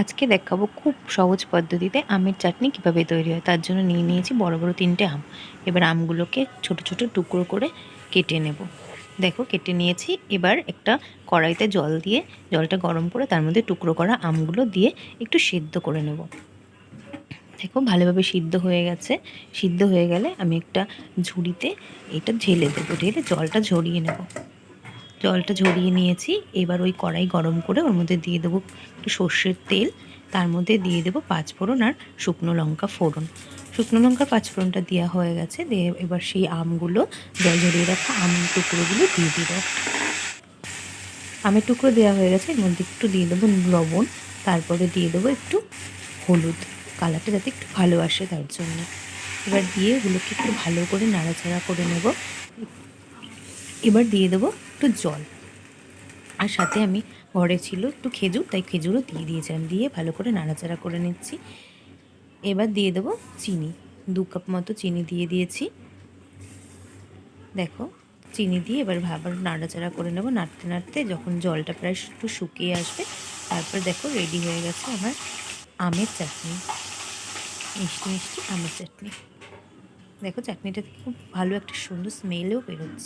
আজকে দেখাবো খুব সহজ পদ্ধতিতে আমের চাটনি কিভাবে তৈরি হয়। তার জন্য নিয়ে নিয়েছি বড় বড় 3টে আম। এবার আমগুলোকে ছোট ছোট টুকরো করে কেটে নেব। দেখো কেটে নিয়েছি। এবার একটা কড়াইতে জল দিয়ে জলটা গরম করে তার মধ্যে টুকরো করা আমগুলো দিয়ে একটু সিদ্ধ করে নেব। দেখো ভালোভাবে সিদ্ধ হয়ে গেছে। সিদ্ধ হয়ে গেলে আমি একটা ঝুড়িতে এটা ঢেলে দেবো, ঢেলে জলটা ঝরিয়ে নেব। জলটা ঝরিয়ে নিয়েছি। এবার ওই কড়াই গরম করে ওর মধ্যে দিয়ে দেবো একটু সর্ষের তেল। তার মধ্যে দিয়ে দেবো পাঁচফোড়ন আর শুকনো লঙ্কা ফোড়ন। শুকনো লঙ্কা পাঁচফোড়নটা দেওয়া হয়ে গেছে। দিয়ে এবার সেই আমগুলো, জল ঝরিয়ে রাখা আম টুকরোগুলো দিয়ে দিব। আমের টুকরো দেওয়া হয়ে গেছে। এর মধ্যে একটু দিয়ে দেবো লবণ, তারপরে দিয়ে দেবো একটু হলুদ, কালারটা যাতে একটু ভালো আসে তার জন্য। এবার দিয়ে ওগুলোকে একটু ভালো করে নাড়াচাড়া করে নেব। এবার দিয়ে দেবো একটু জল, আর সাথে আমি ঘরে ছিল একটু খেজুর, তাই খেজুরও দিয়ে দিয়েছিলাম। দিয়ে ভালো করে নাড়াচাড়া করে নিচ্ছি। এবার দিয়ে দেবো চিনি, 2 কাপ মতো চিনি দিয়ে দিয়েছি। দেখো চিনি দিয়ে এবার আবার নাড়াচাড়া করে নেব। নাড়তে নাড়তে যখন জলটা প্রায় একটু শুকিয়ে আসবে, তারপর দেখো রেডি হয়ে গেছে আমার আমের চাটনি, মিষ্টি মিষ্টি আমের চাটনি। দেখো চাটনিটা খুব ভালো একটা সুন্দর স্মেলও বেরোচ্ছে।